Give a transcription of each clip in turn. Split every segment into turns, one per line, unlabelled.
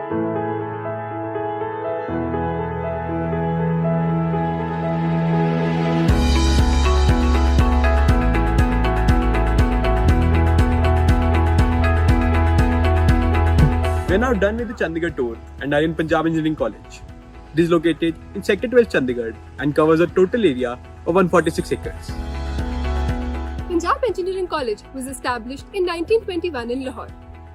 We are now done with the Chandigarh tour and are in Punjab Engineering College. It is located in Sector 12 Chandigarh and covers a total area of 146 acres.
Punjab Engineering College was established in 1921 in Lahore.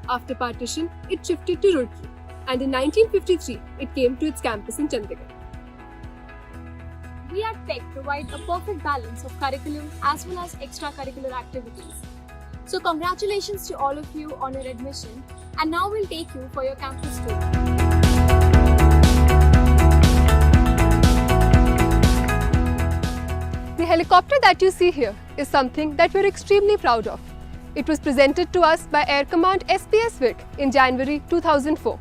After partition, it shifted to Roorkee, and in 1953, it came to its campus in Chandigarh.
We at PEC provide a perfect balance of curriculum as well as extracurricular activities. So congratulations to all of you on your admission, and now we'll take you for your campus tour.
The helicopter that you see here is something that we're extremely proud of. It was presented to us by Air Command SPS Vic in January 2004.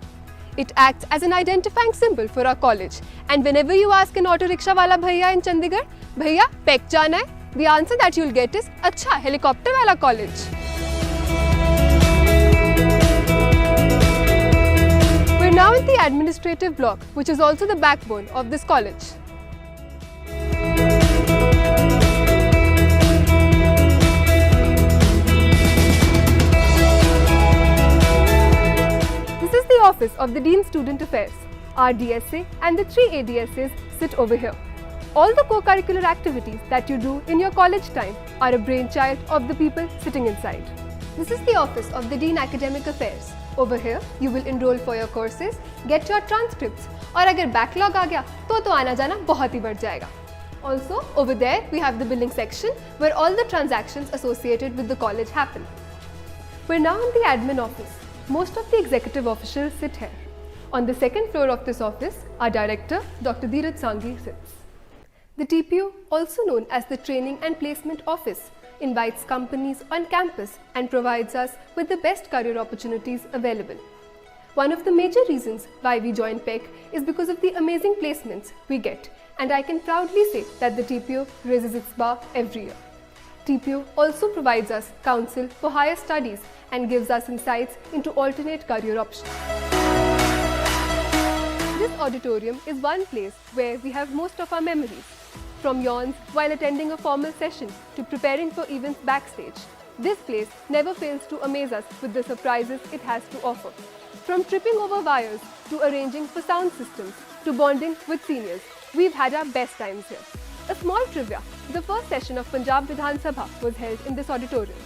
It acts as an identifying symbol for our college, and whenever you ask an auto rickshaw wala bhaiya in Chandigarh, bhaiya PEC jana hai, the answer that you'll get is acha helicopter wala college. We're now in the administrative block, which is also the backbone of this college. This is the office of the Dean Student Affairs. Our DSA and the 3 ADSAs sit over here. All the co-curricular activities that you do in your college time are a brainchild of the people sitting inside. This is the office of the Dean Academic Affairs. Over here, you will enroll for your courses, get your transcripts, और अगर backlog आ गया तो आना जाना बहुत ही बढ़ जाएगा. Also, over there we have the billing section where all the transactions associated with the college happen. We're now in the admin office. Most of the executive officials sit here. On the second floor of this office, our director, Dr. Dheeraj Sanghi, sits. The TPO, also known as the Training and Placement Office, invites companies on campus and provides us with the best career opportunities available. One of the major reasons why we joined PEC is because of the amazing placements we get, and I can proudly say that the TPO raises its bar every year. TPO also provides us counsel for higher studies and gives us insights into alternate career options. This auditorium is one place where we have most of our memories. From yawns while attending a formal session to preparing for events backstage, this place never fails to amaze us with the surprises it has to offer. From tripping over wires to arranging for sound systems to bonding with seniors, we've had our best times here. A small trivia, the first session of Punjab Vidhan Sabha was held in this auditorium.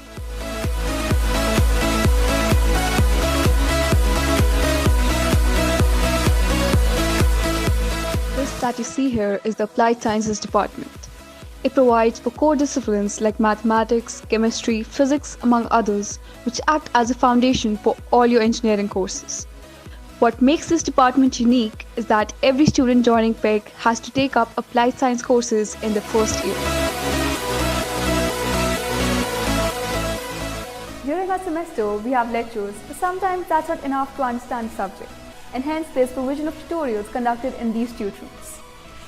This that you see here is the Applied Sciences Department. It provides for core disciplines like mathematics, chemistry, physics, among others, which act as a foundation for all your engineering courses. What makes this department unique is that every student joining PEC has to take up applied science courses in the first year.
During our semester, we have lectures, but sometimes that's not enough to understand the subject, and hence there's provision of tutorials conducted in these tutorooms.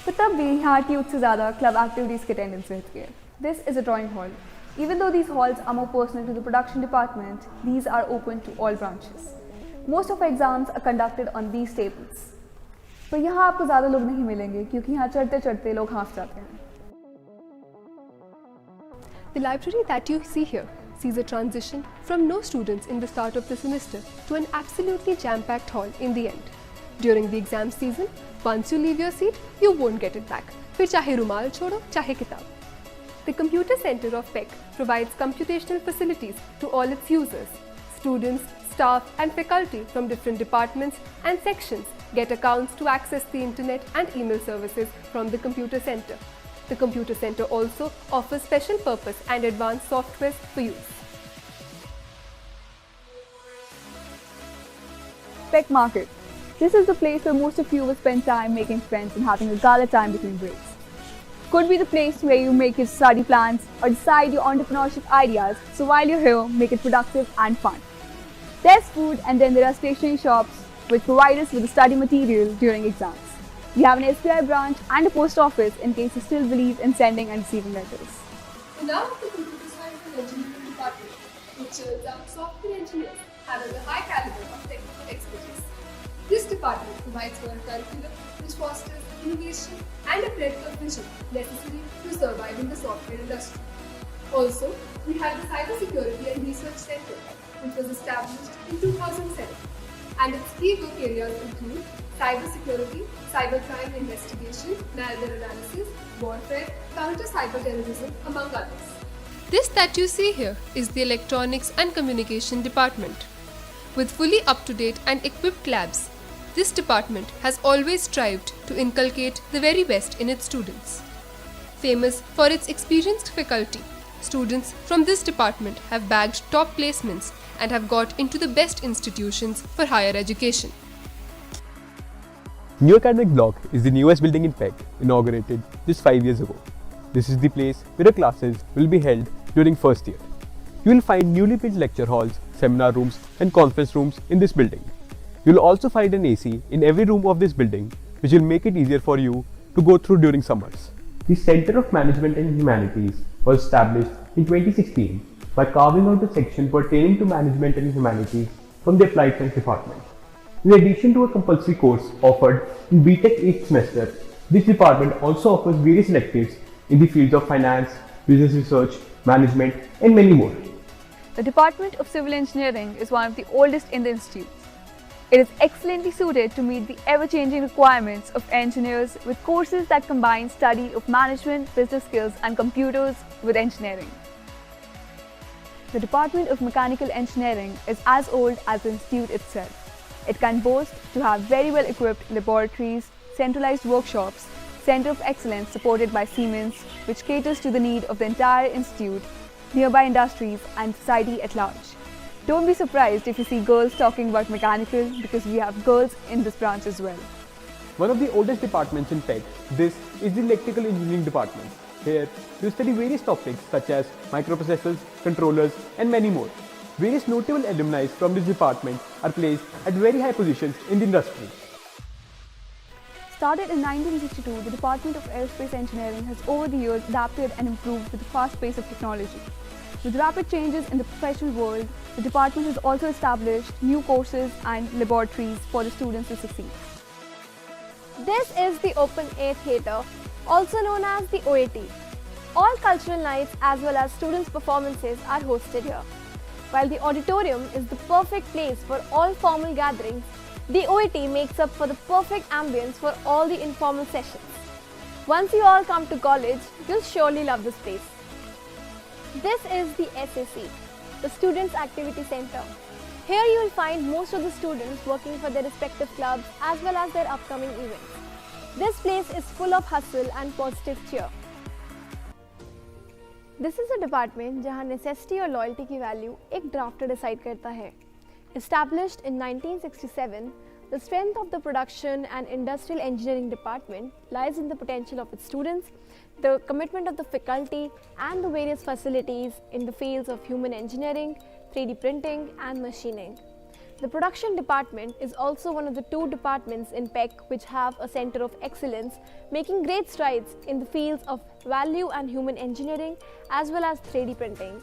But तब भी यहाँ tweet से ज़्यादा club activities की attendance रहती है. This is a drawing hall. Even though these halls are more personal to the production department, these are open to all branches. Most of our exams are conducted on these tables. पर यहाँ आपको ज़्यादा लोग नहीं मिलेंगे क्योंकि यहाँ चढ़ते-चढ़ते लोग हाफ जाते हैं.
The library that you see here sees a transition from no students in the start of the semester to an absolutely jam-packed hall in the end. During the exam season, once you leave your seat, you won't get it back. फिर चाहे रुमाल छोड़ो, चाहे किताब. The Computer Center of PEC provides computational facilities to all its users. Students, staff and faculty from different departments and sections get accounts to access the internet and email services from the Computer Center. The Computer Center also offers special purpose and advanced softwares for use.
PEC Market. This is the place where most of you will spend time making friends and having a gala time between breaks. Could be the place where you make your study plans or decide your entrepreneurship ideas, so while you're here, make it productive and fun. There's food and then there are stationery shops which provide us with the study material during exams. We have an SBI branch and a post office in case you still believe in sending and receiving letters.
Now the Computer Science and Engineering Department, which turns out software engineers having a high caliber of technical expertise. This provides for a curriculum which fosters innovation and a breadth of vision necessary to survive in the software industry. Also, we have the Cybersecurity and Research Center, which was established in 2007, and its key work areas include cybersecurity, cybercrime investigation, malware analysis, warfare, counter-cyberterrorism, among others. This that you see here is the Electronics and Communication Department. With fully up-to-date and equipped labs, this department has always strived to inculcate the very best in its students. Famous for its experienced faculty, students from this department have bagged top placements and have got into the best institutions for higher education.
New Academic Block is the newest building in PEC, inaugurated just 5 years ago. This is the place where the classes will be held during first year. You will find newly built lecture halls, seminar rooms and conference rooms in this building. You will also find an AC in every room of this building, which will make it easier for you to go through during summers. The Center of Management and Humanities was established in 2016 by carving out a section pertaining to Management and Humanities from the Applied Science Department. In addition to a compulsory course offered in BTech 8th semester, this department also offers various electives in the fields of finance, business research, management and many more.
The Department of Civil Engineering is one of the oldest in the institute. It is excellently suited to meet the ever-changing requirements of engineers with courses that combine study of management, business skills and computers with engineering. The Department of Mechanical Engineering is as old as the institute itself. It can boast to have very well equipped laboratories, centralized workshops, Center of Excellence supported by Siemens, which caters to the need of the entire institute, nearby industries and society at large. Don't be surprised if you see girls talking about mechanical because we have girls in this branch as well.
One of the oldest departments in PEC, this is the Electrical Engineering Department. Here, you study various topics such as microprocessors, controllers and many more. Various notable alumni from this department are placed at very high positions in the industry.
Started in 1962, the Department of Aerospace Engineering has over the years adapted and improved with the fast pace of technology. With rapid changes in the professional world, the department has also established new courses and laboratories for the students to succeed.
This is the Open Air Theatre, also known as the OAT. All cultural nights as well as students' performances are hosted here. While the auditorium is the perfect place for all formal gatherings, the OAT makes up for the perfect ambience for all the informal sessions. Once you all come to college, you'll surely love this place. This is the SAC, the Students' Activity Center. Here you will find most of the students working for their respective clubs as well as their upcoming events. This place is full of hustle and positive cheer. This is a department जहाँ necessity और loyalty की value एक drafter decide करता है. Established in 1967, the strength of the production and industrial engineering department lies in the potential of its students, the commitment of the faculty and the various facilities in the fields of human engineering, 3D printing and machining. The production department is also one of the 2 departments in PEC which have a center of excellence, making great strides in the fields of value and human engineering as well as 3D printing.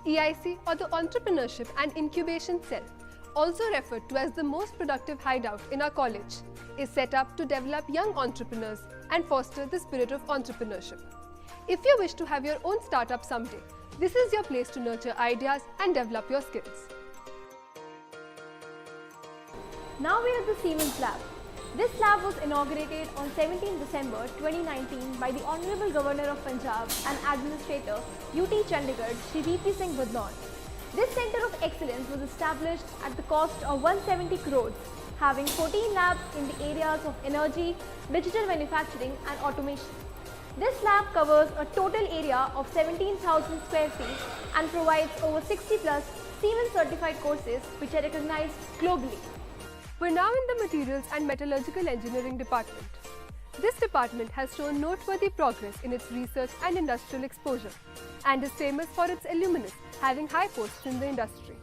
EIC, or the Entrepreneurship and Incubation Cell, also referred to as the most productive hideout in our college, is set up to develop young entrepreneurs and foster the spirit of entrepreneurship. If you wish to have your own startup someday, this is your place to nurture ideas and develop your skills.
Now we are at the Siemens Lab. This lab was inaugurated on 17 December 2019 by the Honorable Governor of Punjab and Administrator UT Chandigarh, Shri VP Singh Badnaun. This Centre of Excellence was established at the cost of 170 crores, having 14 labs in the areas of energy, digital manufacturing and automation. This lab covers a total area of 17,000 square feet and provides over 60 plus Siemens certified courses which are recognized globally.
We're now in the Materials and Metallurgical Engineering department. This department has shown noteworthy progress in its research and industrial exposure and is famous for its alumni having high posts in the industry.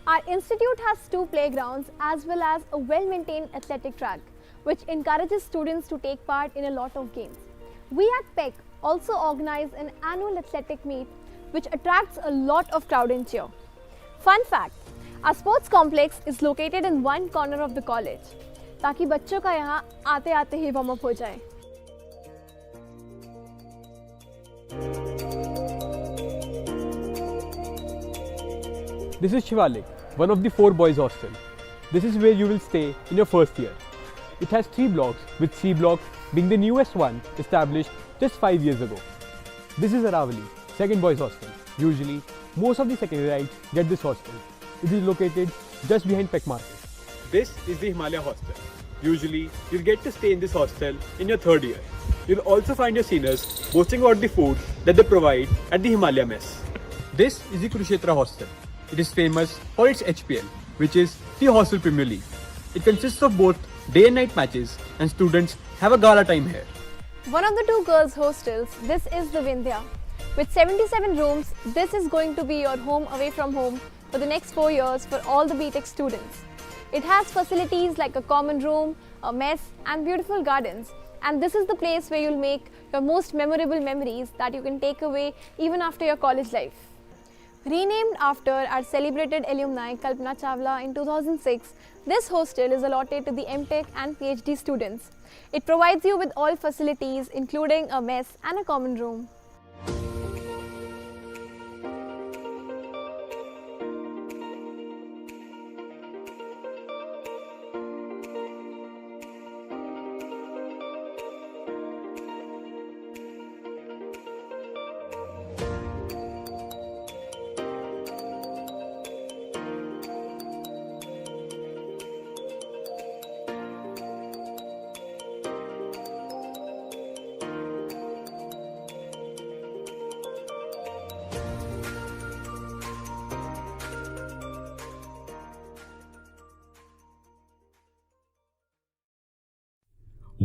Our institute has 2 playgrounds as well as a well-maintained athletic track, which encourages students to take part in a lot of games. We at PEC also organize an annual athletic meet which attracts a lot of crowd and cheer. Fun fact, our sports complex is located in one corner of the college. ताकि बच्चों का यहाँ आते आते ही warm up हो जाए।
This is Shivalik, one of the 4 boys hostel. This is where you will stay in your first year. It has 3 blocks, with C block being the newest one established just 5 years ago. This is Aravali, second boys hostel. Usually, most of the secondarites get this hostel. It is located just behind Peck Market. This is the Himalaya hostel. Usually, you'll get to stay in this hostel in your 3rd year. You'll also find your seniors boasting about the food that they provide at the Himalaya mess. This is the Kurukshetra hostel. It is famous for its HPL, which is the Hostel Premier League. It consists of both day and night matches, and students have a gala time here.
One of the 2 girls' hostels, this is the Vindhya. With 77 rooms, this is going to be your home away from home for the next 4 years for all the BTech students. It has facilities like a common room, a mess, and beautiful gardens. And this is the place where you'll make your most memorable memories that you can take away even after your college life. Renamed after our celebrated alumni Kalpana Chawla in 2006, this hostel is allotted to the MTech and PhD students. It provides you with all facilities including a mess and a common room.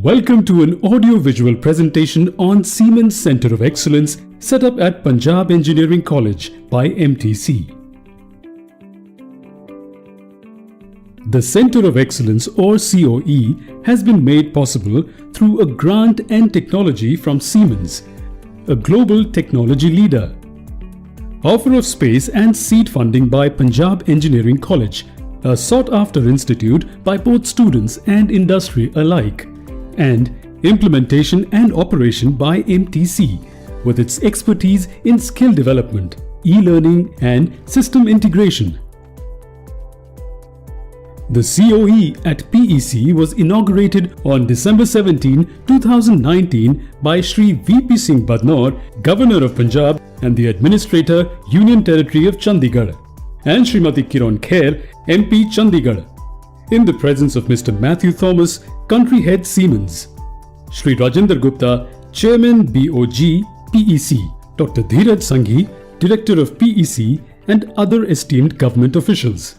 Welcome to an audio-visual presentation on Siemens Centre of Excellence set up at Punjab Engineering College by MTC. The Centre of Excellence or COE has been made possible through a grant and technology from Siemens, a global technology leader. Offer of space and seed funding by Punjab Engineering College, a sought-after institute by both students and industry alike. And implementation and operation by MTC with its expertise in skill development, e-learning and system integration. The COE at PEC was inaugurated on December 17, 2019 by Shri VP Singh Badnor, Governor of Punjab and the Administrator, Union Territory of Chandigarh, and Srimati Kiran Kher, MP Chandigarh, in the presence of Mr. Matthew Thomas, Country Head Siemens, Shri Rajendra Gupta, Chairman BOG PEC, Dr. Dheeraj Sanghi, Director of PEC, and other esteemed government officials.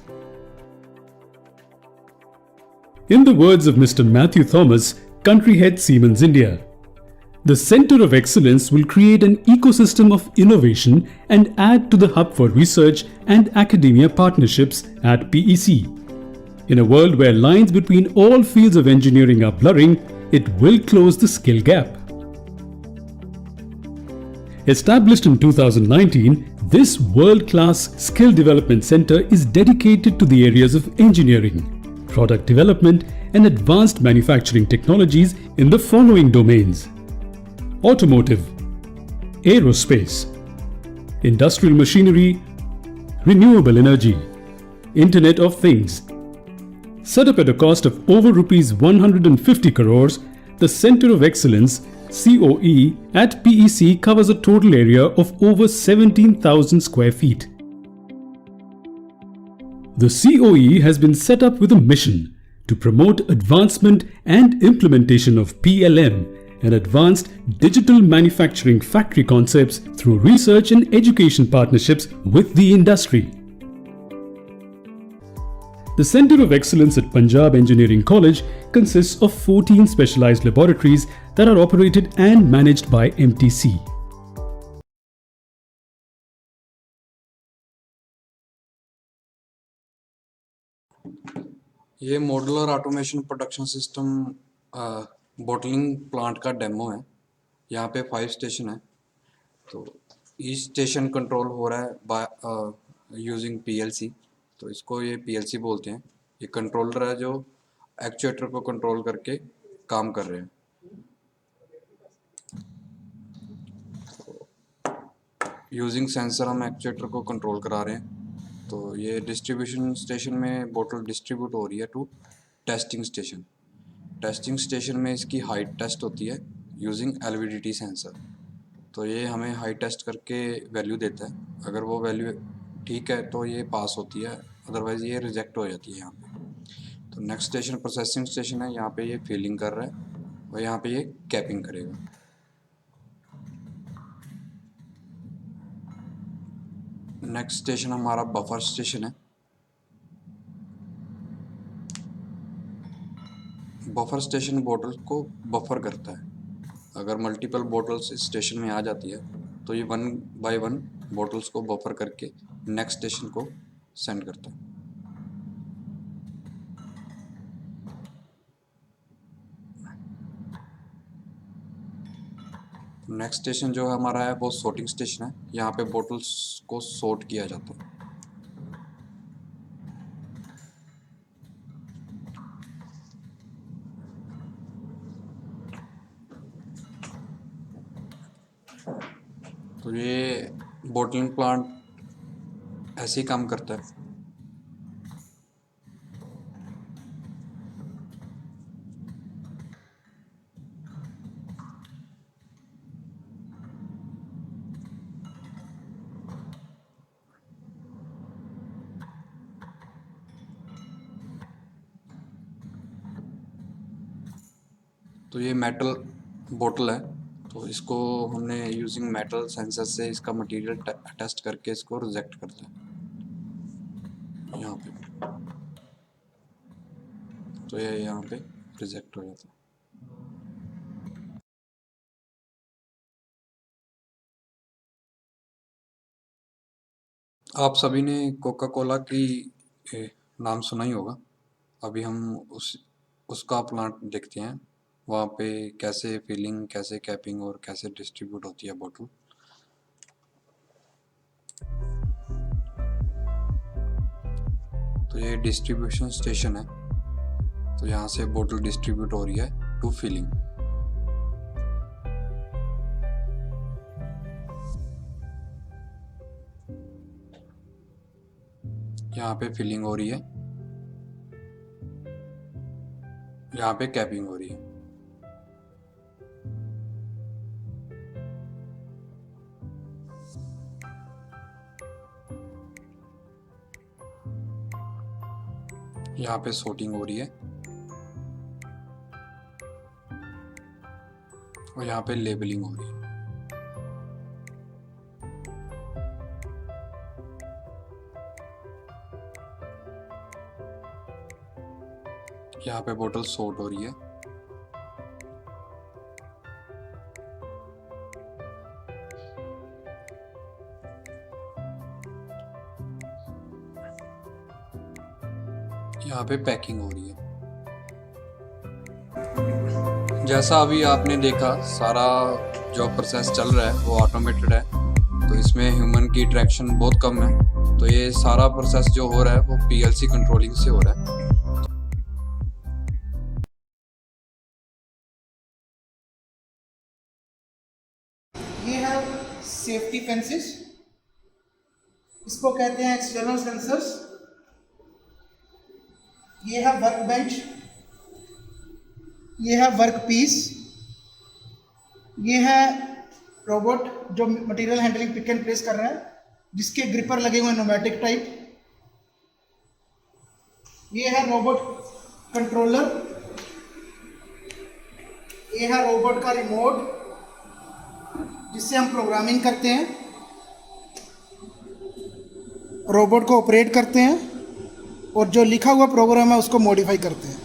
In the words of Mr. Matthew Thomas, Country Head Siemens India, the Centre of Excellence will create an ecosystem of innovation and add to the hub for research and academia partnerships at PEC. In a world where lines between all fields of engineering are blurring, it will close the skill gap. Established in 2019, this world-class skill development center is dedicated to the areas of engineering, product development, and advanced manufacturing technologies in the following domains: automotive, aerospace, industrial machinery, renewable energy, Internet of Things. Set up at a cost of over Rs 150 crores, the Centre of Excellence COE at PEC covers a total area of over 17,000 square feet. The COE has been set up with a mission to promote advancement and implementation of PLM and advanced digital manufacturing factory concepts through research and education partnerships with the industry. The Centre of Excellence at Punjab Engineering College consists of 14 specialized laboratories that are operated and managed by MTC.
ये modular automation production system bottling plant का demo है। यहाँ पे 5 station है, तो each station control हो रहा है बाय यूजिंग पीएलसी। तो इसको ये पीएलसी बोलते हैं। ये कंट्रोलर है जो एक्चुएटर को कंट्रोल करके काम कर रहे हैं। यूजिंग सेंसर हम एक्चुएटर को कंट्रोल करा रहे हैं। तो ये डिस्ट्रीब्यूशन स्टेशन में बोतल डिस्ट्रीब्यूट हो रही है to testing station. Testing station में इसकी हाइट टेस्ट होती है यूजिंग एलवीडीटी सेंसर। तो ये हमें हाइट टेस्ट करके वैल्यू देता है। अगर वो वैल्यू ठीक है तो ये पास होती है, अदरवाइज़ ये रिजेक्ट हो जाती है यहाँ पे। तो नेक्स्ट स्टेशन प्रोसेसिंग स्टेशन है, यहाँ पे ये फीलिंग कर रहा है और यहाँ पे ये कैपिंग करेगा। नेक्स्ट स्टेशन हमारा बफर स्टेशन है। बफर स्टेशन बोतल को बफर करता है। अगर मल्टीपल बोटल्स इस स्टेशन में आ जाती है तो ये 1 बाय 1 बोटल्स को बफर करके नेक्स्ट स्टेशन को सेंड करता है। नेक्स्ट स्टेशन जो हमारा है वो सोर्टिंग स्टेशन है। यहाँ पे बोटल्स को सोर्ट किया जाता है। तो ये बोटलिंग प्लांट ऐसे ही काम करता है। तो ये मेटल बोतल है, तो इसको हमने यूजिंग मेटल सेंसर से इसका मटेरियल टेस्ट करके इसको रिजेक्ट करता है यहाँ पे। तो ये यहाँ पे रिजेक्ट हो जाता है। आप सभी ने कोका कोला की नाम सुना ही होगा। अभी हम उसका प्लांट देखते हैं, वहाँ पे कैसे फिलिंग, कैसे कैपिंग और कैसे डिस्ट्रीब्यूट होती है बोतल। तो ये डिस्ट्रीब्यूशन स्टेशन है। तो यहाँ से बोतल डिस्ट्रीब्यूट हो रही है टू फिलिंग। यहाँ पे फिलिंग हो रही है, यहाँ पे कैपिंग हो रही है। यहाँ पे सोर्टिंग हो रही है और यहाँ पे लेबलिंग हो रही है। यहाँ पे बोतल सोर्ट हो रही है। यहाँ पे पैकिंग हो रही है। जैसा अभी आपने देखा, सारा जो प्रोसेस चल रहा है वो ऑटोमेटेड है, तो इसमें ह्यूमन की इंटरेक्शन बहुत कम है। तो ये सारा प्रोसेस जो हो रहा है वो पीएलसी कंट्रोलिंग से हो रहा है।
ये है सेफ्टी फेंसेस, इसको कहते हैं एक्सटर्नल सेंसर्स। ये है वर्क बेंच, ये है वर्क पीस, ये है रोबोट जो material handling pick and place कर रहा है, जिसके ग्रिपर लगे हुए हैं न्यूमेटिक टाइप। ये है रोबोट कंट्रोलर, ये है रोबोट का रिमोट जिससे हम प्रोग्रामिंग करते हैं, रोबोट को ऑपरेट करते हैं और जो लिखा हुआ प्रोग्राम है उसको मॉडिफाई करते हैं।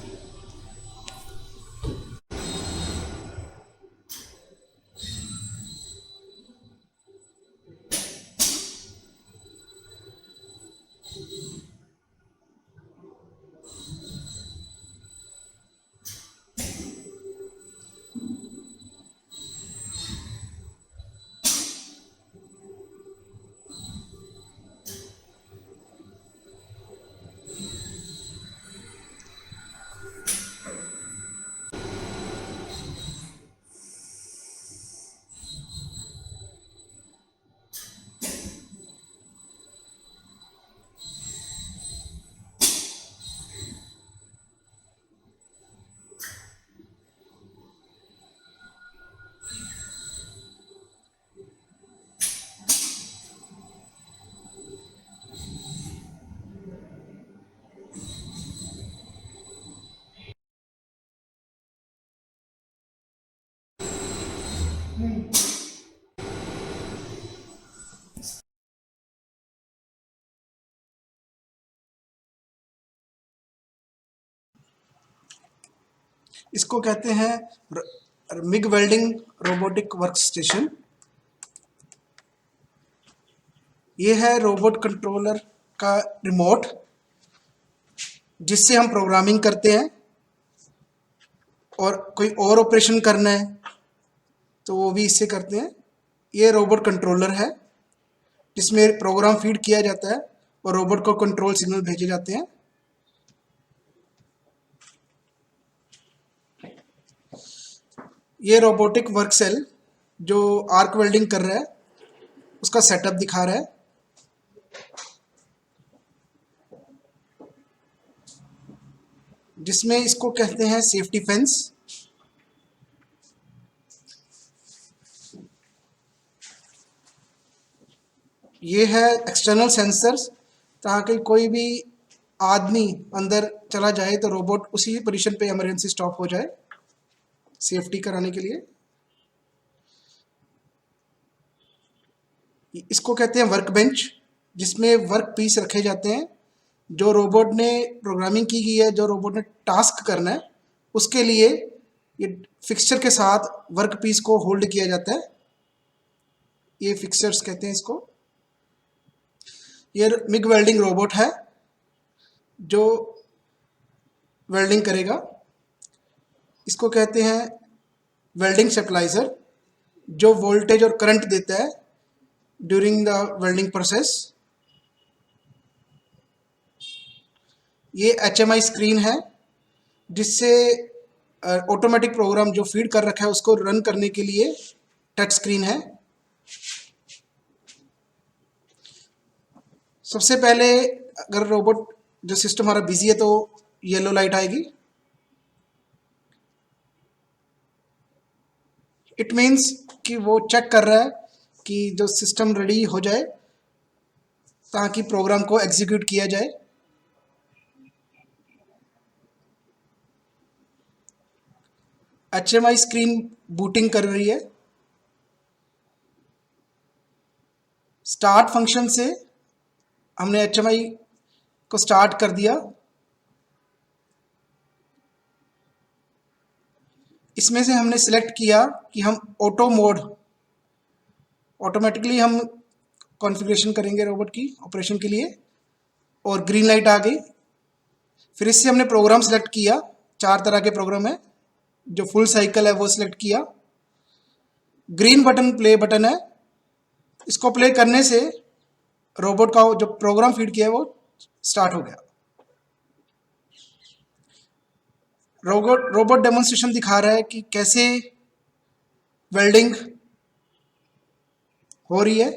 इसको कहते हैं MiG welding robotic work station. ये है रोबोट कंट्रोलर का रिमोट, जिससे हम प्रोग्रामिंग करते हैं, और कोई और ऑपरेशन करना है तो वो भी इससे करते हैं। ये रोबोट कंट्रोलर है जिसमें प्रोग्राम फीड किया जाता है और रोबोट को कंट्रोल सिग्नल भेजे जाते हैं। ये रोबोटिक वर्क सेल जो आर्क वेल्डिंग कर रहा है उसका सेटअप दिखा रहा है। जिसमें इसको कहते हैं सेफ्टी फेंस। ये है एक्सटर्नल सेंसर्स, ताकि कोई भी आदमी अंदर चला जाए तो रोबोट उसी पोजीशन पे इमरजेंसी स्टॉप हो जाए, सेफ्टी कराने के लिए। इसको कहते हैं वर्क बेंच, जिसमें वर्क पीस रखे जाते हैं। जो रोबोट ने प्रोग्रामिंग की गई है, जो रोबोट ने टास्क करना है, उसके लिए ये फिक्सचर के साथ वर्क पीस को होल्ड किया जाता है। ये फिक्सचर्स कहते हैं इसको। ये मिग वेल्डिंग रोबोट है जो वेल्डिंग करेगा। इसको कहते हैं वेल्डिंग स्टेबलाइजर, जो वोल्टेज और करंट देता है ड्यूरिंग द वेल्डिंग प्रोसेस। ये HMI स्क्रीन है, जिससे ऑटोमेटिक प्रोग्राम जो फीड कर रखा है उसको रन करने के लिए टच स्क्रीन है। सबसे पहले अगर रोबोट जो सिस्टम हमारा बिजी है तो येलो लाइट आएगी। इट मीन्स कि वो चेक कर रहा है कि जो सिस्टम रेडी हो जाए ताकि प्रोग्राम को एग्जीक्यूट किया जाए। HMI स्क्रीन बूटिंग कर रही है। स्टार्ट फंक्शन से हमने HMI को स्टार्ट कर दिया। इसमें से हमने सिलेक्ट किया कि हम ऑटो मोड, ऑटोमेटिकली हम कॉन्फ़िगरेशन करेंगे रोबोट की ऑपरेशन के लिए, और ग्रीन लाइट आ गई। फिर इससे हमने प्रोग्राम सेलेक्ट किया। 4 तरह के प्रोग्राम है। जो फुल साइकिल है वो सिलेक्ट किया। ग्रीन बटन प्ले बटन है, इसको प्ले करने से रोबोट का जो प्रोग्राम फीड किया है वो स्टार्ट हो गया। रोबोट डेमोन्स्ट्रेशन दिखा रहा है कि कैसे वेल्डिंग हो रही है।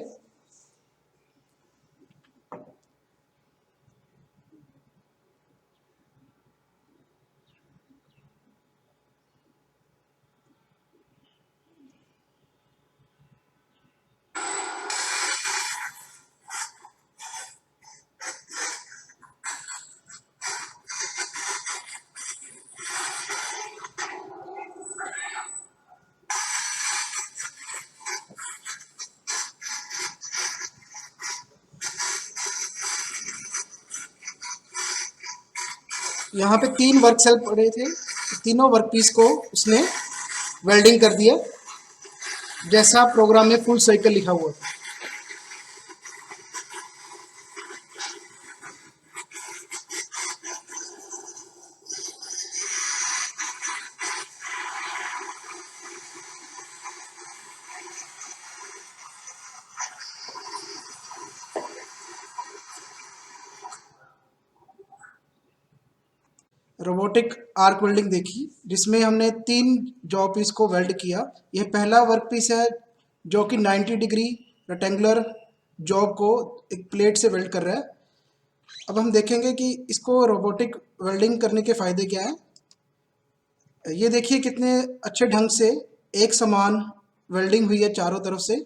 यहाँ पे 3 वर्क सेल पड़े थे, तीनों वर्क पीस को उसने वेल्डिंग कर दिया, जैसा प्रोग्राम में फुल साइकिल लिखा हुआ था। रोबोटिक आर्क वेल्डिंग देखी, जिसमें हमने 3 जॉब पीस को वेल्ड किया। यह पहला वर्क पीस है जो कि 90 डिग्री रेक्टेंगुलर जॉब को एक प्लेट से वेल्ड कर रहा है। अब हम देखेंगे कि इसको रोबोटिक वेल्डिंग करने के फ़ायदे क्या हैं। ये देखिए कितने अच्छे ढंग से एक समान वेल्डिंग हुई है चारों तरफ से।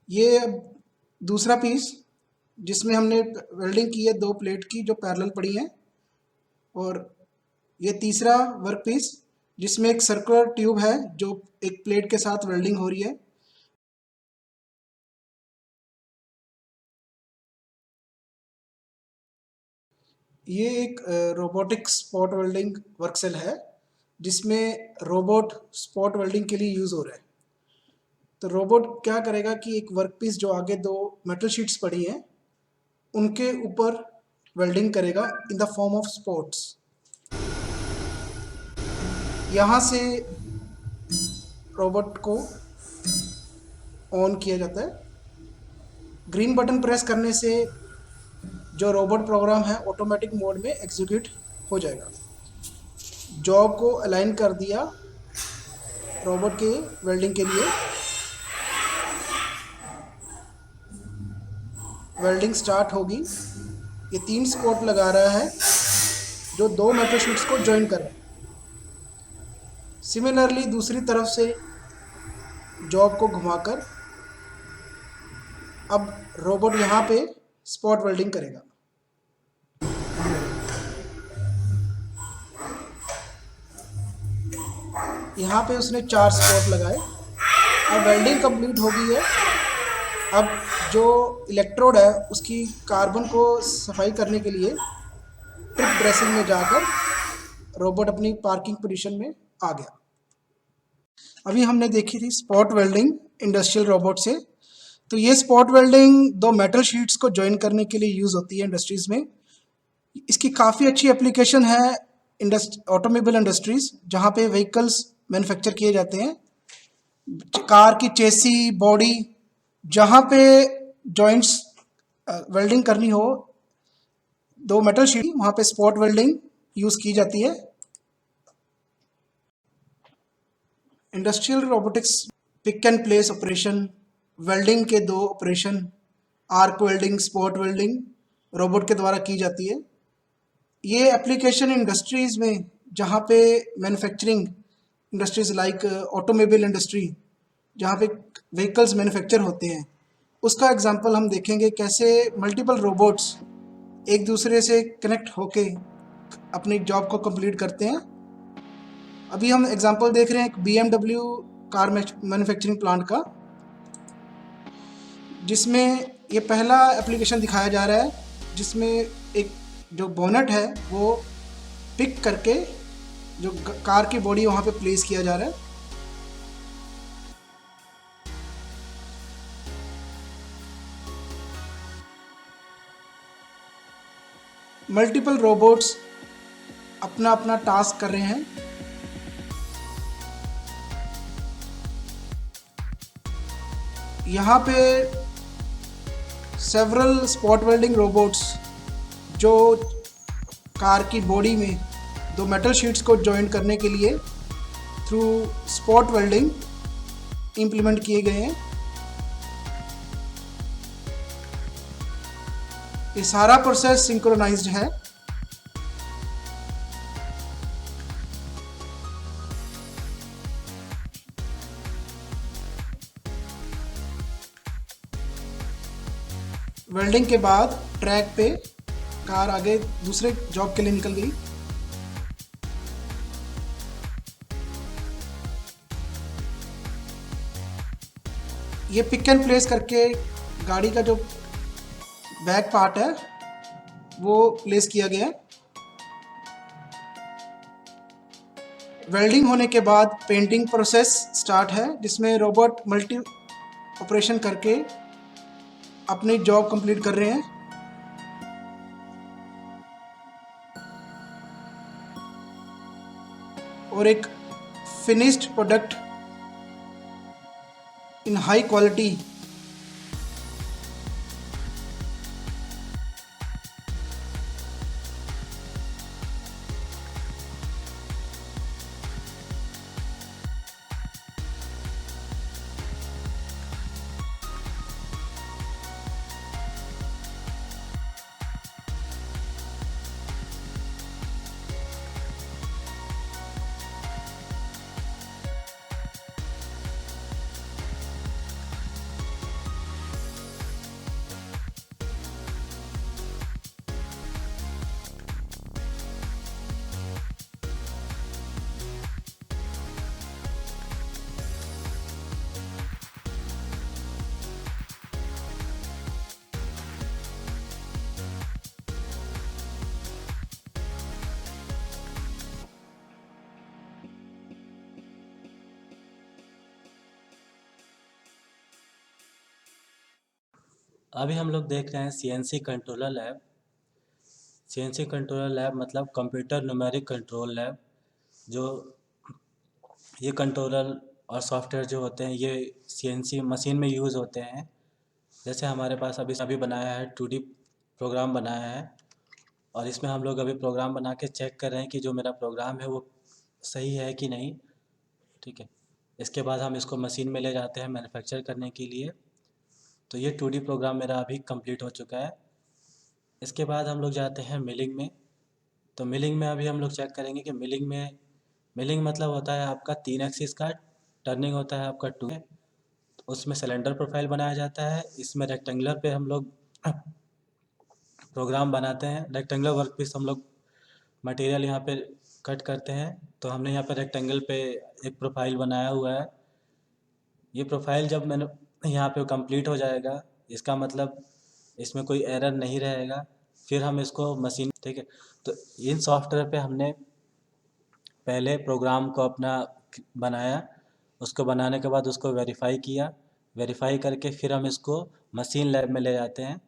ये दूसरा पीस जिसमें हमने वेल्डिंग की है 2 प्लेट की जो पैरेलल पड़ी हैं, और ये तीसरा वर्कपीस जिसमें एक सर्कुलर ट्यूब है जो एक प्लेट के साथ वेल्डिंग हो रही है। ये एक robotic spot welding work cell है जिसमें रोबोट स्पॉट वेल्डिंग के लिए यूज़ हो रहा है। तो रोबोट क्या करेगा कि एक वर्कपीस जो आगे दो मेटल शीट्स पड़ी हैं उनके ऊपर वेल्डिंग करेगा in the form of spots. यहाँ से रोबोट को ऑन किया जाता है। ग्रीन बटन प्रेस करने से जो रोबोट प्रोग्राम है ऑटोमेटिक मोड में एग्जीक्यूट हो जाएगा। जॉब को अलाइन कर दिया रोबोट के वेल्डिंग के लिए। वेल्डिंग स्टार्ट होगी। ये 3 स्पॉट लगा रहा है जो 2 मेटल शीट्स को जॉइन कर रहा है। सिमिलरली दूसरी तरफ से जॉब को घुमाकर अब रोबोट यहाँ पे स्पॉट वेल्डिंग करेगा। यहाँ पे उसने 4 स्पॉट लगाए। अब वेल्डिंग कंप्लीट हो गई है। अब जो इलेक्ट्रोड है उसकी कार्बन को सफाई करने के लिए ट्रिप ड्रेसिंग में जाकर रोबोट अपनी पार्किंग पोजीशन में आ गया। अभी हमने देखी थी स्पॉट वेल्डिंग इंडस्ट्रियल रोबोट से। तो ये स्पॉट वेल्डिंग 2 मेटल शीट्स को जॉइन करने के लिए यूज़ होती है इंडस्ट्रीज़ में। इसकी काफ़ी अच्छी एप्लीकेशन है ऑटोमोबाइल इंडस्ट्रीज़, जहाँ पे व्हीकल्स मैन्युफैक्चर किए जाते हैं। कार की चेसी बॉडी जहाँ पे जॉइंट्स वेल्डिंग करनी हो 2 मेटल शीट, वहाँ पे स्पॉट वेल्डिंग यूज़ की जाती है। Industrial robotics pick and place operation, welding के 2 operation, arc welding, spot welding robot के द्वारा की जाती है। ये एप्लीकेशन इंडस्ट्रीज़ में जहाँ पे manufacturing industries like automobile industry, जहाँ पे व्हीकल्स मैन्युफैक्चर होते हैं, उसका एग्जांपल हम देखेंगे कैसे मल्टीपल रोबोट्स एक दूसरे से कनेक्ट होके अपनी जॉब को कंप्लीट करते हैं। अभी हम एग्जांपल देख रहे हैं एक BMW कार मैन्युफैक्चरिंग प्लांट का, जिसमें ये पहला एप्लीकेशन दिखाया जा रहा है जिसमें एक जो बोनट है वो पिक करके जो कार की बॉडी वहाँ पे प्लेस किया जा रहा है। मल्टीपल रोबोट्स अपना अपना टास्क कर रहे हैं। यहाँ पे सेवरल स्पॉट वेल्डिंग रोबोट्स जो कार की बॉडी में 2 मेटल शीट्स को जॉइन करने के लिए थ्रू स्पॉट वेल्डिंग इम्प्लीमेंट किए गए हैं। ये सारा प्रोसेस सिंक्रोनाइज्ड है। वेल्डिंग के बाद ट्रैक पे कार आगे दूसरे जॉब के लिए निकल गई। ये पिक एंड प्लेस करके गाड़ी का जो बैक पार्ट है वो प्लेस किया गया। वेल्डिंग होने के बाद पेंटिंग प्रोसेस स्टार्ट है, जिसमें रोबोट मल्टी ऑपरेशन करके अपनी जॉब कंप्लीट कर रहे हैं। और एक finished product in high quality
अभी हम लोग देख रहे हैं CNC controller lab. CNC controller lab मतलब कंप्यूटर न्यूमेरिक कंट्रोल लैब। जो ये कंट्रोलर और सॉफ्टवेयर जो होते हैं ये सीएनसी मशीन में यूज़ होते हैं। जैसे हमारे पास अभी बनाया है 2D प्रोग्राम बनाया है, और इसमें हम लोग अभी प्रोग्राम बना के चेक कर रहे हैं कि जो मेरा प्रोग्राम है वो सही है कि नहीं। ठीक है, इसके बाद हम इसको मशीन में ले जाते हैं मैन्युफैक्चर करने के लिए। तो ये 2D प्रोग्राम मेरा अभी कंप्लीट हो चुका है। इसके बाद हम लोग जाते हैं मिलिंग में। तो मिलिंग में अभी हम लोग चेक करेंगे कि मिलिंग मतलब होता है आपका 3 एक्सिस का, टर्निंग होता है आपका 2। उसमें सिलेंडर प्रोफाइल बनाया जाता है। इसमें रेक्टेंगुलर पे हम लोग प्रोग्राम बनाते हैं। रेक्टेंगुलर वर्कपीस हम लोग मटेरियल यहाँ पे कट करते हैं। तो हमने यहाँ पे रेक्टेंगल पे एक प्रोफाइल बनाया हुआ है। ये प्रोफाइल जब मैंने यहाँ पे कंप्लीट हो जाएगा, इसका मतलब इसमें कोई एरर नहीं रहेगा। फिर हम इसको मशीन, ठीक है। तो इन सॉफ्टवेयर पे हमने पहले प्रोग्राम को अपना बनाया, उसको बनाने के बाद उसको वेरीफाई किया। वेरीफाई करके फिर हम इसको मशीन लैब में ले जाते हैं।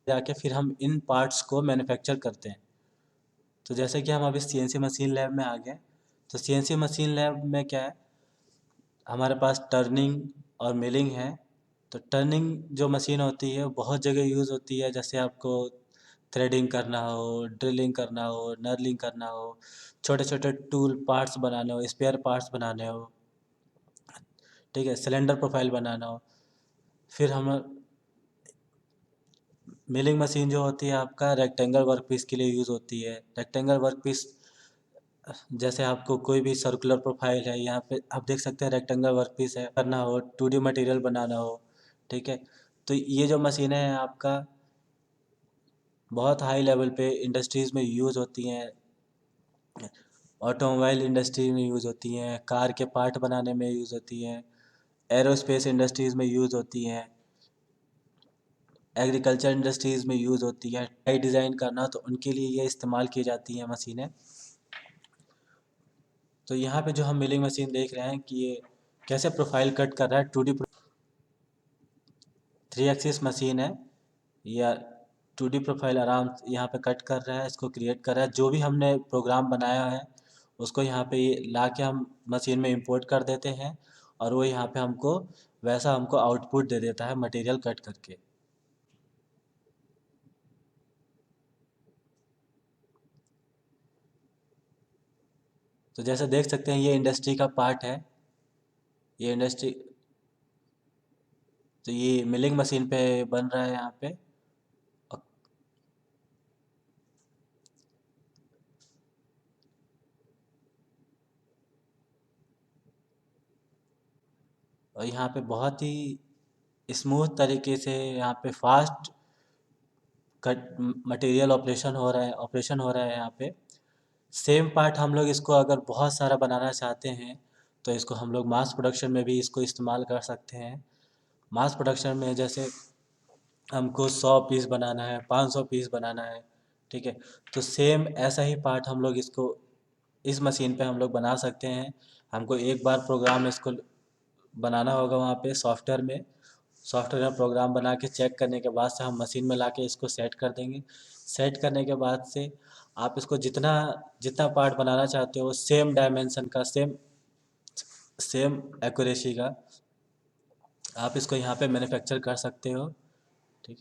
जाके फिर हम इन पार्ट्स को मैन्युफैक्चर करते हैं। तो जैसे कि हम अभी सीएनसी मशीन लैब में आ गए। तो सीएनसी मशीन लैब में क्या है, हमारे पास टर्निंग और मिलिंग है। तो टर्निंग जो मशीन होती है वो बहुत जगह यूज़ होती है। जैसे आपको थ्रेडिंग करना हो, ड्रिलिंग करना हो, नर्लिंग करना हो, छोटे छोटे टूल पार्ट्स बनाने हो, स्पेयर पार्ट्स बनाने हो, ठीक है, सिलेंडर प्रोफाइल बनाना हो। फिर हम मिलिंग मशीन जो होती है आपका रेक्टेंगल वर्कपीस के लिए यूज़ होती है। रेक्टेंगल वर्कपीस जैसे आपको कोई भी सर्कुलर प्रोफाइल है, यहाँ पे आप देख सकते हैं रेक्टेंगल वर्कपीस है, करना हो, 2D मटेरियल बनाना हो, ठीक है। तो ये जो मशीनें हैं आपका बहुत हाई लेवल पे इंडस्ट्रीज़ में यूज़ होती हैं। ऑटोमोबाइल इंडस्ट्री में यूज़ होती हैं, कार के पार्ट बनाने में यूज़ होती हैं, एरोस्पेस इंडस्ट्रीज़ में यूज़ होती हैं, एग्रीकल्चर इंडस्ट्रीज़ में यूज़ होती है। टाई डिज़ाइन करना तो उनके लिए ये इस्तेमाल की जाती हैं मशीनें। तो यहाँ पे जो हम मिलिंग मशीन देख रहे हैं कि ये कैसे प्रोफाइल कट कर रहा है। 2D 3 एक्सिस मशीन है, या 2D प्रोफाइल आराम से यहाँ पे कट कर रहा है, इसको क्रिएट कर रहा है। जो भी हमने प्रोग्राम बनाया है उसको यहाँ पे ला के हम मशीन में इंपोर्ट कर देते हैं, और वो यहाँ पे हमको वैसा हमको आउटपुट दे देता है मटेरियल कट करके। तो जैसे देख सकते हैं ये इंडस्ट्री का पार्ट है, ये इंडस्ट्री। तो ये मिलिंग मशीन पे बन रहा है यहाँ पे। और यहाँ पे बहुत ही स्मूथ तरीके से यहाँ पे फास्ट कट मटेरियल ऑपरेशन हो रहा है यहाँ पे। सेम पार्ट हम लोग इसको अगर बहुत सारा बनाना चाहते हैं तो इसको हम लोग मास प्रोडक्शन में भी इसको इस्तेमाल कर सकते हैं। मास प्रोडक्शन में जैसे हमको 100 पीस बनाना है, 500 पीस बनाना है, ठीक है। तो सेम ऐसा ही पार्ट हम लोग इसको इस मशीन पे हम लोग बना सकते हैं। हमको एक बार प्रोग्राम इसको बनाना होगा वहाँ पे सॉफ्टवेयर में प्रोग्राम बना के चेक करने के बाद से हम मशीन में लाके इसको सेट कर देंगे। सेट करने के बाद से आप इसको जितना जितना पार्ट बनाना चाहते हो सेम डायमेंशन का, सेम एक्यूरेसी का आप इसको यहाँ पे मैन्युफैक्चर कर सकते हो, ठीक।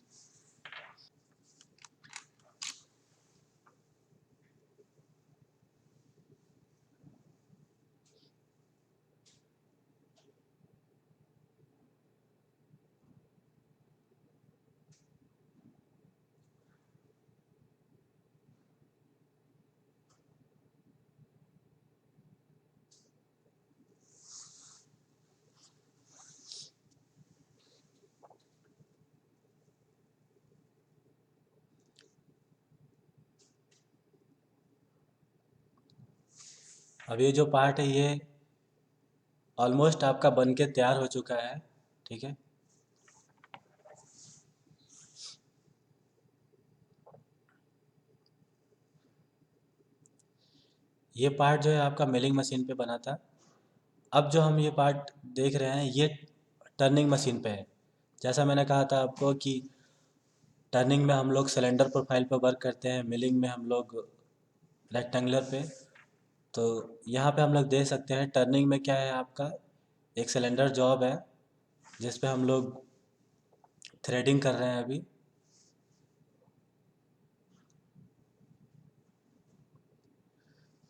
अब ये जो पार्ट है ये ऑलमोस्ट आपका बन के तैयार हो चुका है, ठीक है। ये पार्ट जो है आपका मिलिंग मशीन पे बना था। अब जो हम ये पार्ट देख रहे हैं ये टर्निंग मशीन पे है। जैसा मैंने कहा था आपको कि टर्निंग में हम लोग सिलेंडर प्रोफाइल पर वर्क करते हैं, मिलिंग में हम लोग रेक्टेंगुलर पे। तो यहाँ पे हम लोग देख सकते हैं टर्निंग में क्या है, आपका एक सिलेंडर जॉब है जिस पे हम लोग थ्रेडिंग कर रहे हैं अभी।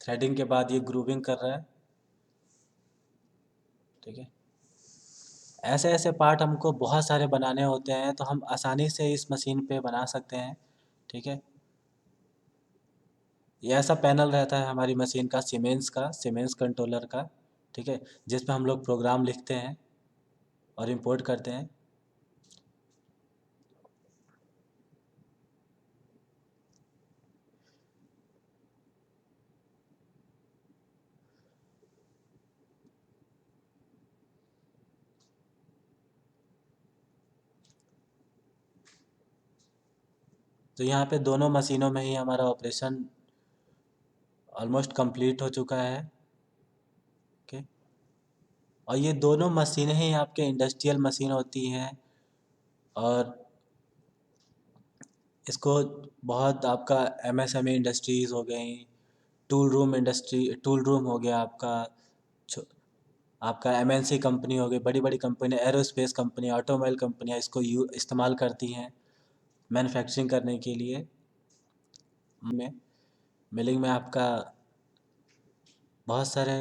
थ्रेडिंग के बाद ये ग्रूविंग कर रहा है, ठीक है। ऐसे ऐसे पार्ट हमको बहुत सारे बनाने होते हैं, तो हम आसानी से इस मशीन पे बना सकते हैं, ठीक है। ये ऐसा पैनल रहता है हमारी मशीन का, सीमेंस कंट्रोलर का, ठीक है, जिस पे हम लोग प्रोग्राम लिखते हैं और इंपोर्ट करते हैं। तो यहाँ पे दोनों मशीनों में ही हमारा ऑपरेशन ऑलमोस्ट कंप्लीट हो चुका है, ओके। और ये दोनों मशीनें ही आपके इंडस्ट्रियल मशीन होती हैं, और इसको बहुत आपका MSME इंडस्ट्रीज़ हो गई, टूल रूम हो गया आपका MNC कंपनी हो गई, बड़ी बड़ी कंपनी, एरोस्पेस कंपनी, ऑटोमोबाइल कंपनियाँ इसको इस्तेमाल करती हैं मैन्युफैक्चरिंग करने के लिए। मिलिंग में आपका बहुत सारे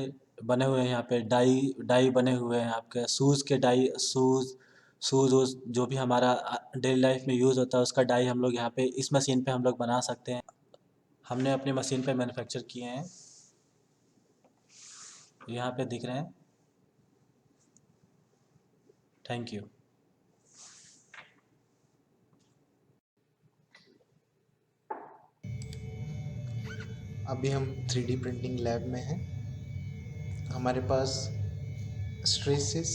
बने हुए हैं, यहाँ पे डाई बने हुए हैं आपके शूज़ के डाई, शूज़ जो भी हमारा डेली लाइफ में यूज़ होता है उसका डाई हम लोग यहाँ पे इस मशीन पे हम लोग बना सकते हैं। हमने अपनी मशीन पे मैन्युफैक्चर किए हैं, यहाँ पे दिख रहे हैं। Thank you.
अभी हम 3D प्रिंटिंग लैब में हैं। हमारे पास Stratasys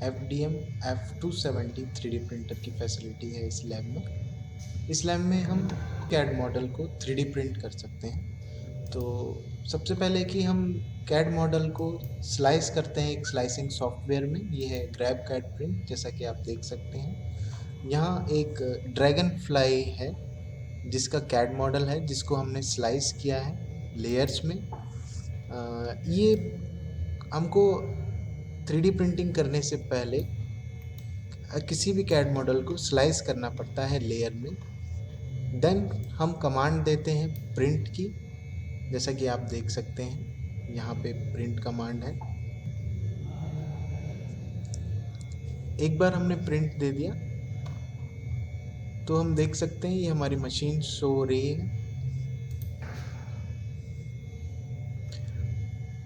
FDM F270 3D printer की फैसिलिटी है इस लैब में। इस लैब में हम CAD मॉडल को 3D प्रिंट कर सकते हैं। तो सबसे पहले कि हम CAD मॉडल को स्लाइस करते हैं एक स्लाइसिंग सॉफ्टवेयर में। ये है ग्रैब CAD प्रिंट, जैसा कि आप देख सकते हैं। यहाँ एक ड्रैगन फ्लाई है जिसका CAD मॉडल है, जिसको हमने स्लाइस किया है लेयर्स में। ये हमको 3D प्रिंटिंग करने से पहले किसी भी CAD मॉडल को स्लाइस करना पड़ता है लेयर में। देन हम कमांड देते हैं प्रिंट की, जैसा कि आप देख सकते हैं यहाँ पे प्रिंट कमांड है। एक बार हमने प्रिंट दे दिया तो हम देख सकते हैं ये हमारी मशीन शो हो रही है।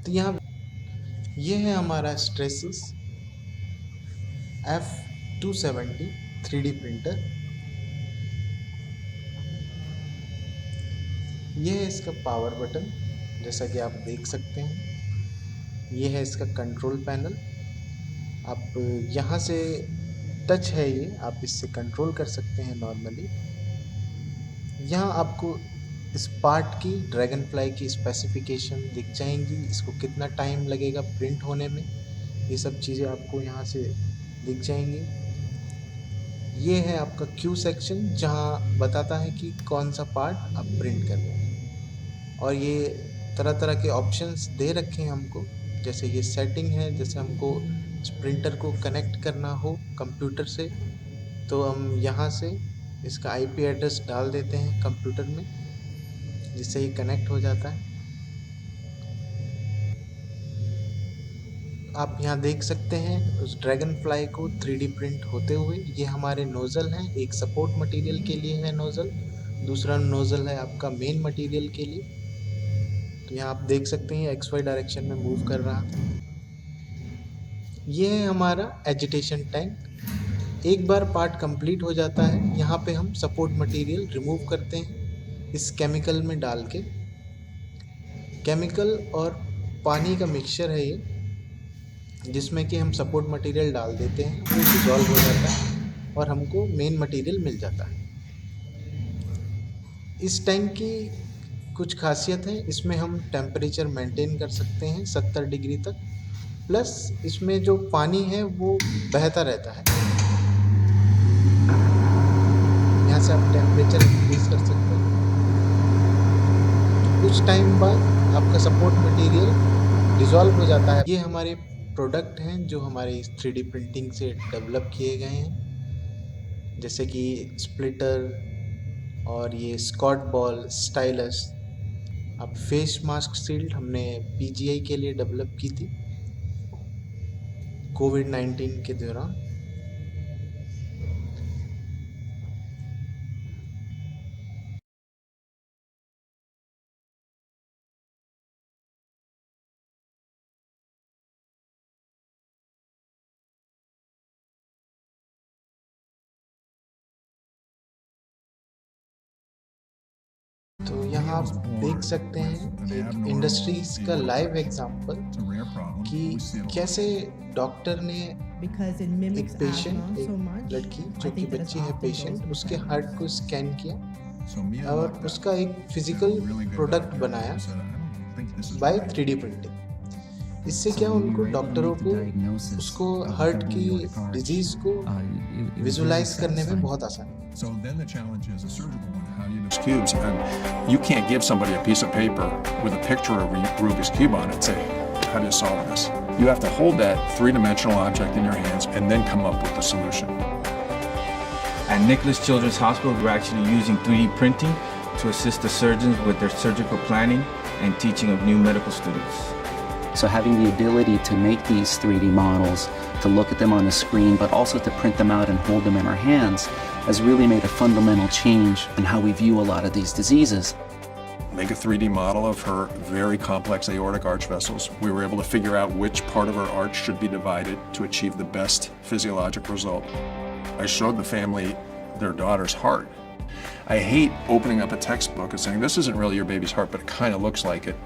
तो यहाँ ये है हमारा स्ट्रेसिस F270 3D प्रिंटर। ये है इसका पावर बटन, जैसा कि आप देख सकते हैं। ये है इसका कंट्रोल पैनल। आप यहाँ से टच है ये, आप इससे कंट्रोल कर सकते हैं नॉर्मली। यहाँ आपको इस पार्ट की ड्रैगन फ्लाई की स्पेसिफिकेशन दिख जाएंगी, इसको कितना टाइम लगेगा प्रिंट होने में, ये सब चीज़ें आपको यहाँ से दिख जाएंगी। ये है आपका क्यू सेक्शन, जहाँ बताता है कि कौन सा पार्ट आप प्रिंट कर रहे हैं। और ये तरह तरह के ऑप्शंस दे रखे हैं हमको, जैसे ये सेटिंग है, जैसे हमको इस प्रिंटर को कनेक्ट करना हो कंप्यूटर से तो हम यहाँ से इसका IP एड्रेस डाल देते हैं कंप्यूटर में, जिससे ये कनेक्ट हो जाता है। आप यहाँ देख सकते हैं उस ड्रैगन फ्लाई को 3D प्रिंट होते हुए। ये हमारे नोज़ल हैं, एक सपोर्ट मटेरियल के लिए है नोज़ल, दूसरा नोज़ल है आपका मेन मटेरियल के लिए। तो यहाँ आप देख सकते हैं XY डायरेक्शन में मूव कर रहा था। ये है हमारा एजिटेशन टैंक। एक बार पार्ट कंप्लीट हो जाता है, यहाँ पे हम सपोर्ट मटेरियल रिमूव करते हैं इस केमिकल में डाल के। केमिकल और पानी का मिक्सचर है ये, जिसमें कि हम सपोर्ट मटेरियल डाल देते हैं, वो डिज़ोल्व हो जाता है और हमको मेन मटेरियल मिल जाता है। इस टैंक की कुछ खासियत है, इसमें हम टेम्परेचर मेंटेन कर सकते हैं 70 डिग्री तक, प्लस इसमें जो पानी है वो बहता रहता है। यहाँ यहाँ से आप टेम्परेचर इंक्रीज कर सकते हैं। कुछ टाइम बाद आपका सपोर्ट मटेरियल डिज़ोल्व हो जाता है। ये हमारे प्रोडक्ट हैं जो हमारे 3D प्रिंटिंग से डेवलप किए गए हैं, जैसे कि स्प्लिटर और ये स्कॉट बॉल स्टाइलस। अब फेस मास्क शील्ड हमने PGI के लिए डेवलप की थी कोविड-19 के दौरान। तो यहाँ आप देख सकते हैं एक इंडस्ट्रीज का लाइव एग्जांपल कि कैसे डॉक्टर ने एक पेशेंट, एक लड़की जो कि बच्ची है पेशेंट, उसके हार्ट को स्कैन किया और उसका एक फिजिकल प्रोडक्ट बनाया बाय 3D प्रिंटिंग। इससे क्या उनको डॉक्टरों को उसको हार्ट की डिजीज को विजुलाइज करने में बहुत आसानी।
So then the challenge is a surgical one. How do you do cubes? And you can't give somebody a piece of paper with a picture of a Rubik's Cube on it and say, how do you solve this? You have to hold that three-dimensional object in your hands and then come up with the solution.
At Nicholas Children's Hospital, we're actually using 3D printing to assist the surgeons with their surgical planning and teaching of new medical students.
So having the ability to make these 3D models, to look at them on a screen, but also to print them out and hold them in our hands, has really made a fundamental change in how we view a lot of these diseases.
Make a 3D model of her very complex aortic arch vessels. We were able to figure out which part of her arch should be divided to achieve the best physiologic result. I showed the family their daughter's heart. I hate opening up a textbook and saying, this isn't really your baby's heart, but it kind of looks like it.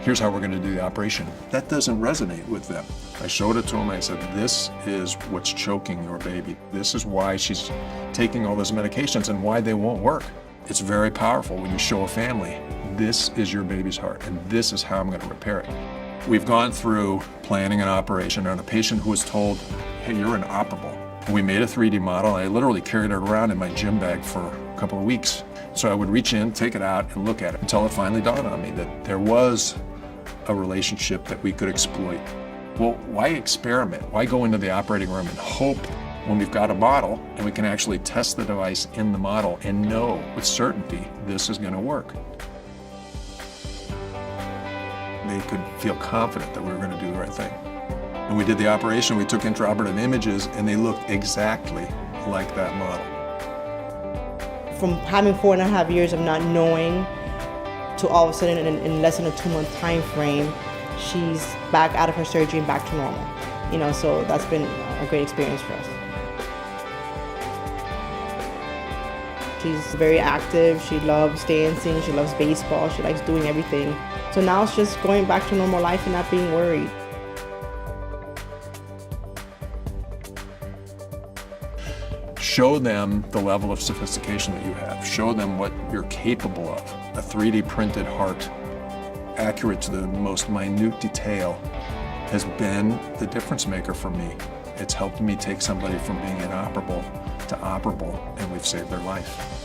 Here's how we're going to do the operation. That doesn't resonate with them. I showed it to them. I said, this is what's choking your baby. This is why she's taking all those medications and why they won't work. It's very powerful when you show a family, this is your baby's heart and this is how I'm going to repair it. We've gone through planning an operation on a patient who was told, hey, you're inoperable. We made a 3D model. I literally carried it around in my gym bag for a couple of weeks. So I would reach in, take it out, and look at it until it finally dawned on me that there was a relationship that we could exploit. Well, why experiment? Why go into the operating room and hope when we've got a model and we can actually test the device in the model and know with certainty this is going to work? They could feel confident that we were going to do the right thing. When we did the operation, we took intraoperative images and they looked exactly like that model.
From having 4.5 years of not knowing to all of a sudden in less than a 2-month time frame, she's back out of her surgery and back to normal. You know, so that's been a great experience for us. She's very active, she loves dancing, she loves baseball, she likes doing everything. So now it's just going back to normal life and not being worried.
Show them the level of sophistication that you have. Show them what you're capable of. A 3D printed heart, accurate to the most minute detail, has been the difference maker for me. It's helped me take somebody from being inoperable to operable, and we've saved their life.